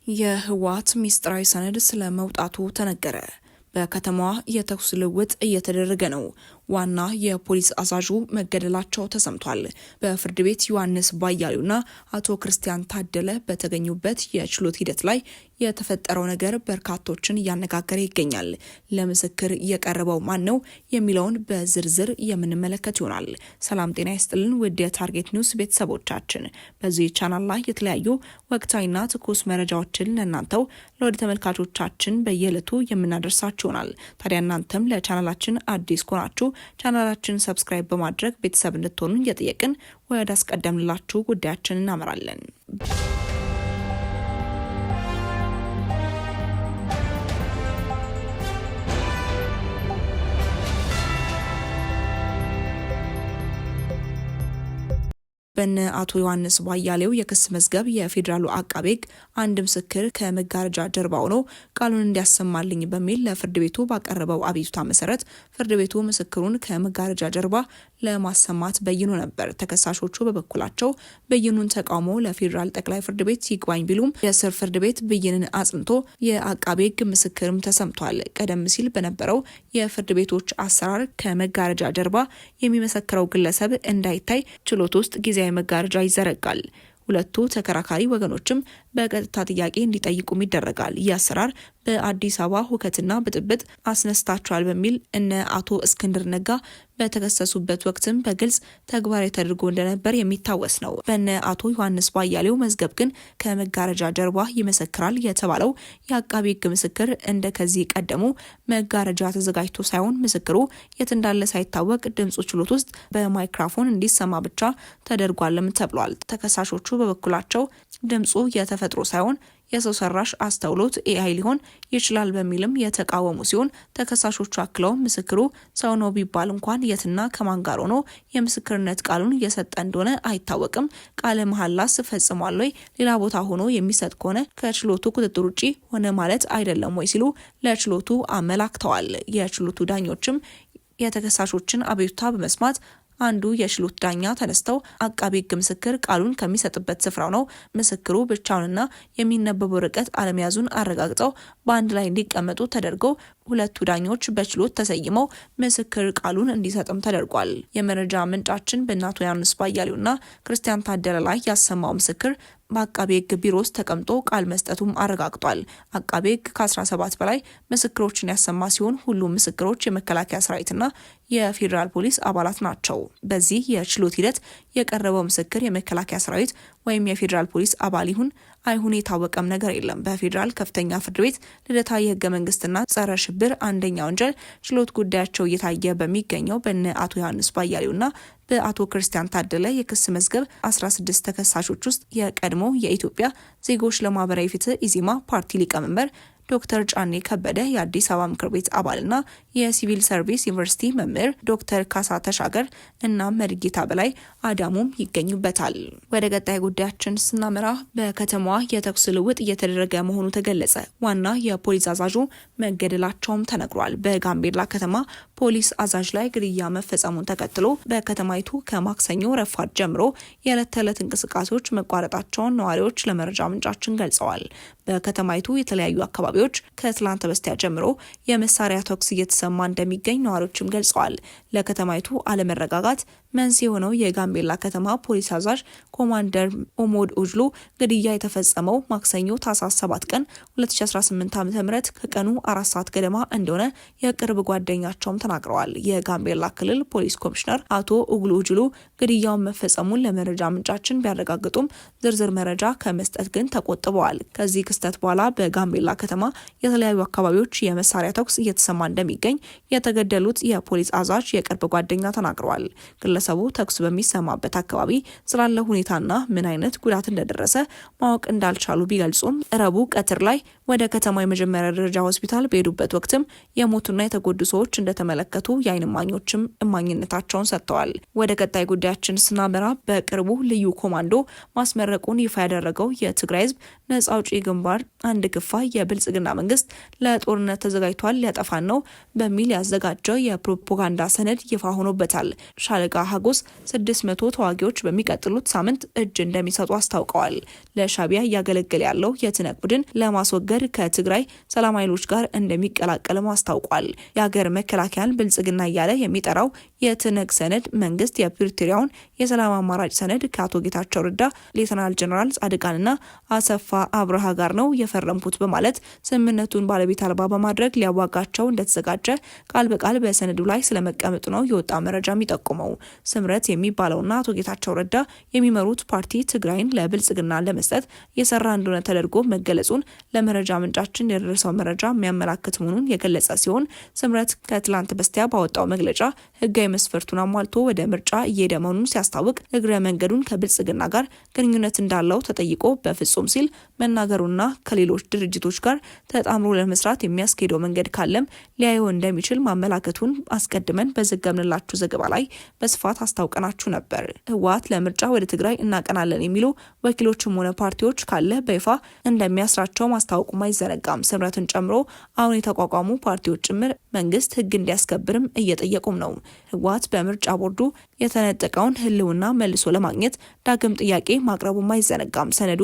የህወሓት ሚስጥራዊ ሰነድ ስለመውጣቱ ተነገረ። በከተማዋ የተኩስ ልውውጥ እየተደረገ ነው። ዋና የፖሊስ አዛዡ መገደላቸው ተሰምቷል። በፍርድ ቤት ዮሐንስ ባያሉና አቶ ክርስቲያን ታደለ በተገኙበት የችሎት ሂደት ላይ የተፈጠረው ነገር በርካቶችን እያነጋገረ ይገኛል። ለምስክር የቀረበው ማን ነው የሚለውን በዝርዝር የምንመለከት ይሆናል። ሰላም ጤና ይስጥልን ውድ የታርጌት ኒውስ ቤተሰቦቻችን፣ በዚህ ቻናል ላይ የተለያዩ ወቅታዊና ትኩስ መረጃዎችን ለእናንተው ለወደ ተመልካቾቻችን በየዕለቱ የምናደርሳችሁ ይሆናል። ታዲያ እናንተም ለቻናላችን አዲስ ከሆናችሁ ቻናላችን ሰብስክራይብ በማድረግ ቤተሰብ እንድትሆኑ እየጠየቅን ወደ አስቀደምንላችሁ ጉዳያችን እናመራለን። በነ አቶ ዮሐንስ ባያሌው የክስ መዝገብ የፌዴራሉ አቃቤ ሕግ አንድ ምስክር ከመጋረጃ ጀርባ ሆኖ ቃሉን እንዲያሰማልኝ በሚል ለፍርድ ቤቱ ባቀረበው አቤቱታ መሰረት ፍርድ ቤቱ ምስክሩን ከመጋረጃ ጀርባ ለማሰማት በይኖ ነበር። ተከሳሾቹ በበኩላቸው ብይኑን ተቃውሞ ለፌዴራል ጠቅላይ ፍርድ ቤት ይግባኝ ቢሉም የስር ፍርድ ቤት ብይንን አጽንቶ የአቃቤ ሕግ ምስክርም ተሰምቷል። ቀደም ሲል በነበረው የፍርድ ቤቶች አሰራር ከመጋረጃ ጀርባ የሚመሰክረው ግለሰብ እንዳይታይ ችሎት ውስጥ ጊዜያዊ መጋረጃ ይዘረጋል። ሁለቱ ተከራካሪ ወገኖችም በቀጥታ ጥያቄ እንዲጠይቁም ይደረጋል። ይህ አሰራር በአዲስ አበባ ሁከትና ብጥብጥ አስነስታቸዋል በሚል እነ አቶ እስክንድር ነጋ በተከሰሱበት ወቅትም በግልጽ ተግባራዊ ተደርጎ እንደነበር የሚታወስ ነው። በነ አቶ ዮሐንስ ባያሌው መዝገብ ግን ከመጋረጃ ጀርባ ይመሰክራል የተባለው የአቃቢ ሕግ ምስክር እንደ ከዚህ ቀደሙ መጋረጃ ተዘጋጅቶ ሳይሆን ምስክሩ የት እንዳለ ሳይታወቅ ድምፁ ችሎት ውስጥ በማይክራፎን እንዲሰማ ብቻ ተደርጓልም ተብሏል። ተከሳሾቹ በበኩላቸው ድምፁ የተፈጥሮ ሳይሆን የሰው ሰራሽ አስተውሎት ኤአይ ሊሆን ይችላል በሚልም የተቃወሙ ሲሆን ተከሳሾቹ አክለው ምስክሩ ሰው ነው ቢባል እንኳን የትና ከማን ጋር ሆኖ የምስክርነት ቃሉን እየሰጠ እንደሆነ አይታወቅም። ቃለ መሐላስ ፈጽሟል ወይ? ሌላ ቦታ ሆኖ የሚሰጥ ከሆነ ከችሎቱ ቁጥጥር ውጪ ሆነ ማለት አይደለም ወይ ሲሉ ለችሎቱ አመላክተዋል። የችሎቱ ዳኞችም የተከሳሾችን አቤቱታ በመስማት አንዱ የችሎት ዳኛ ተነስተው አቃቤ ሕግ ምስክር ቃሉን ከሚሰጥበት ስፍራው ነው ምስክሩ ብቻውንና የሚነበበው ርቀት አለመያዙን አረጋግጠው በአንድ ላይ እንዲቀመጡ ተደርገው ሁለቱ ዳኞች በችሎት ተሰይመው ምስክር ቃሉን እንዲሰጥም ተደርጓል። የመረጃ ምንጫችን በእነ አቶ ዮሐንስ ባያሌውና ክርስቲያን ታደለ ላይ ያሰማው ምስክር በአቃቤ ሕግ ቢሮ ውስጥ ተቀምጦ ቃል መስጠቱም አረጋግጧል። አቃቤ ሕግ ከ17 በላይ ምስክሮችን ያሰማ ሲሆን ሁሉም ምስክሮች የመከላከያ ሰራዊትና የፌዴራል ፖሊስ አባላት ናቸው። በዚህ የችሎት ሂደት የቀረበው ምስክር የመከላከያ ሰራዊት ወይም የፌዴራል ፖሊስ አባል ይሁን አይሁን የታወቀም ነገር የለም። በፌዴራል ከፍተኛ ፍርድ ቤት ልደታ የህገ መንግስትና ጸረ ሽብር አንደኛ ወንጀል ችሎት ጉዳያቸው እየታየ በሚገኘው በነ አቶ ዮሐንስ ባያሌውና በአቶ ክርስቲያን ታደለ የክስ መዝገብ 16 ተከሳሾች ውስጥ የቀድሞ የኢትዮጵያ ዜጎች ለማህበራዊ ፍትህ ኢዜማ ፓርቲ ሊቀመንበር ዶክተር ጫኔ ከበደ የአዲስ አበባ ምክር ቤት አባልና የሲቪል ሰርቪስ ዩኒቨርሲቲ መምህር ዶክተር ካሳ ተሻገር እና መድጌታ በላይ አዳሙም ይገኙበታል። ወደ ቀጣይ ጉዳያችን ስናመራ በከተማዋ የተኩስ ልውውጥ እየተደረገ መሆኑ ተገለጸ። ዋና የፖሊስ አዛዡ መገደላቸውም ተነግሯል። በጋምቤላ ከተማ ፖሊስ አዛዥ ላይ ግድያ መፈጸሙን ተከትሎ በከተማይቱ ከማክሰኞ ረፋድ ጀምሮ የዕለት ተዕለት እንቅስቃሴዎች መቋረጣቸውን ነዋሪዎች ለመረጃ ምንጫችን ገልጸዋል። በከተማይቱ የተለያዩ አካባቢዎች ከትላንት በስቲያ ጀምሮ የመሳሪያ ተኩስ እየተሰማ እንደሚገኝ ነዋሪዎችም ገልጸዋል። ለከተማይቱ አለመረጋጋት መንስኤ የሆነው የጋምቤላ ከተማ ፖሊስ አዛዥ ኮማንደር ኦሞድ ኡጅሉ ግድያ የተፈጸመው ማክሰኞ ታህሳስ 7 ቀን 2018 ዓ.ም ከቀኑ 4 ሰዓት ገደማ እንደሆነ የቅርብ ጓደኛቸውም ተናግረዋል። የጋምቤላ ክልል ፖሊስ ኮሚሽነር አቶ ኡግሉ ኡጅሉ ግድያውን መፈጸሙን ለመረጃ ምንጫችን ቢያረጋግጡም ዝርዝር መረጃ ከመስጠት ግን ተቆጥበዋል። ከዚህ ክስተት በኋላ በጋምቤላ ከተማ የተለያዩ አካባቢዎች የመሳሪያ ተኩስ እየተሰማ እንደሚገኝ የተገደሉት የፖሊስ አዛዥ የቅርብ ጓደኛ ተናግረዋል። ግለሰቡ ተኩስ በሚሰማበት አካባቢ ስላለ ሁኔታና ምን አይነት ጉዳት እንደደረሰ ማወቅ እንዳልቻሉ ቢገልጹም ረቡዕ ቀትር ላይ ወደ ከተማ የመጀመሪያ ደረጃ ሆስፒታል በሄዱበት ወቅትም የሞቱና የተጎዱ ሰዎች እንደተመለከቱ የዓይን እማኞችም እማኝነታቸውን ሰጥተዋል። ወደ ቀጣይ ጉዳያችን ስናመራ በቅርቡ ልዩ ኮማንዶ ማስመረቁን ይፋ ያደረገው የትግራይ ህዝብ ነጻ አውጪ ግንባር አንድ ክፋይ የብልጽግና መንግስት ለጦርነት ተዘጋጅቷል፣ ሊያጠፋን ነው በሚል ያዘጋጀው የፕሮፓጋንዳ ሰነድ ይፋ ሆኖበታል። ሻለቃ ሀጎስ 600 ተዋጊዎች በሚቀጥሉት ሳምንት እጅ እንደሚሰጡ አስታውቀዋል። ለሻቢያ እያገለገለ ያለው የትነግ ቡድን ለማስወገድ ከትግራይ ሰላም ኃይሎች ጋር እንደሚቀላቀልም አስታውቋል። የሀገር መከላከያን ብልጽግና እያለ የሚጠራው የትነግ ሰነድ መንግስት የፕሪቶሪያውን የሰላም አማራጭ ሰነድ ከአቶ ጌታቸው ረዳ፣ ሌተናል ጀነራል ጻድቃንና አሰፋ አብርሃ ጋር ነው የፈረምኩት በማለት ስምምነቱን ባለቤት አልባ በማድረግ ሊያዋጋቸው እንደተዘጋጀ ቃል በቃል በሰነዱ ላይ ስለመቀመጡ ነው የወጣ መረጃ የሚጠቁመው። ስምረት የሚባለውና አቶ ጌታቸው ረዳ የሚመሩት ፓርቲ ትግራይን ለብልጽግና ለመስጠት የሰራ እንደሆነ ተደርጎ መገለጹን ለመረጃ ምንጫችን የደረሰው መረጃ የሚያመላክት መሆኑን የገለጸ ሲሆን ስምረት ከትላንት በስቲያ ባወጣው መግለጫ ህጋዊ መስፈርቱን አሟልቶ ወደ ምርጫ እየሄደ መሆኑን ሲያስታውቅ እግረ መንገዱን ከብልጽግና ጋር ግንኙነት እንዳለው ተጠይቆ በፍጹም ሲል መናገሩና ከሌሎች ድርጅቶች ጋር ተጣምሮ ለመስራት የሚያስኬደው መንገድ ካለም ሊያየው እንደሚችል ማመላከቱን አስቀድመን በዘገብንላችሁ ዘገባ ላይ በስፋት አስታውቀናችሁ ነበር። ህወሓት ለምርጫ ወደ ትግራይ እናቀናለን የሚሉ ወኪሎችም ሆነ ፓርቲዎች ካለ በይፋ እንደሚያስራቸው ማስታወቁም አይዘነጋም። ስምረትን ጨምሮ አሁን የተቋቋሙ ፓርቲዎች ጭምር መንግስት ህግ እንዲያስከብርም እየጠየቁም ነው። ህወሓት በምርጫ ቦርዱ የተነጠቀውን ህልውና መልሶ ለማግኘት ዳግም ጥያቄ ማቅረቡም አይዘነጋም። ሰነዱ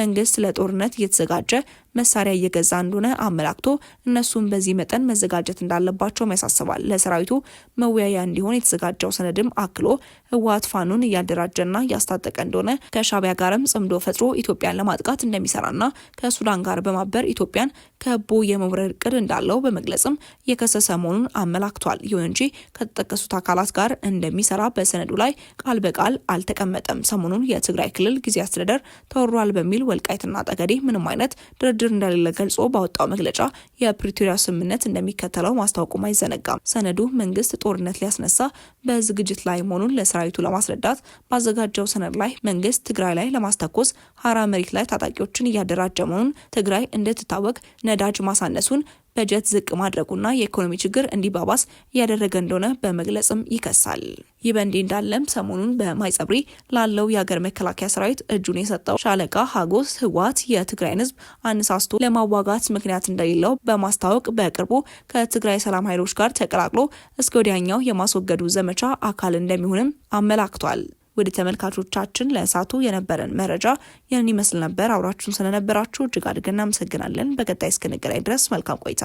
መንግስት ለጦርነት እየተዘጋጀ መሳሪያ እየገዛ እንደሆነ አመላክቶ እነሱም በዚህ መጠን መዘጋጀት እንዳለባቸውም ያሳስባል። ለሰራዊቱ መወያያ እንዲሆን የተዘጋጀው ሰነድም አክሎ ህወሓት ፋኖን እያደራጀና እያስታጠቀ እንደሆነ ከሻቢያ ጋርም ጽምዶ ፈጥሮ ኢትዮጵያን ለማጥቃት እንደሚሰራና ከሱዳን ጋር በማበር ኢትዮጵያን ከቦ የመውረር እቅድ እንዳለው በመግለጽም የከሰሰ መሆኑን አመላክቷል። ይሁን እንጂ ከተጠቀሱት አካላት ጋር እንደሚሰራ በሰነዱ ላይ ቃል በቃል አልተቀመጠም። ሰሞኑን የትግራይ ክልል ጊዜያዊ አስተዳደር ተወሯል በሚል ወልቃይትና ጠገዴ ምንም አይነት ድርድር እንደሌለ ገልጾ ባወጣው መግለጫ የፕሪቶሪያ ስምምነት እንደሚከተለው ማስታወቁም አይዘነጋም። ሰነዱ መንግስት ጦርነት ሊያስነሳ በዝግጅት ላይ መሆኑን ለሰራዊቱ ለማስረዳት ባዘጋጀው ሰነድ ላይ መንግስት ትግራይ ላይ ለማስተኮስ ሀራ መሬት ላይ ታጣቂዎችን እያደራጀ መሆኑን፣ ትግራይ እንድትታወቅ ነዳጅ ማሳነሱን፣ በጀት ዝቅ ማድረጉና የኢኮኖሚ ችግር እንዲባባስ እያደረገ እንደሆነ በመግለጽም ይከሳል። ይህ በእንዲህ እንዳለም ሰሞኑን በማይጸብሪ ላለው የሀገር መከላከያ ሰራዊት እጁን የሰጠው ሻለቃ ሀጎስ ህወሓት የትግራይን ህዝብ አነሳስቶ ለማዋጋት ምክንያት እንደሌለው በማስታወቅ በቅርቡ ከትግራይ ሰላም ኃይሎች ጋር ተቀላቅሎ እስከ ወዲያኛው የማስወገዱ ዘመቻ አካል እንደሚሆንም አመላክቷል። ወደ ተመልካቾቻችን ለእሳቱ የነበረን መረጃ ይህን ይመስል ነበር። አብራችሁን ስለነበራችሁ እጅግ አድርገን እናመሰግናለን። በቀጣይ እስክንገናኝ ድረስ መልካም ቆይታ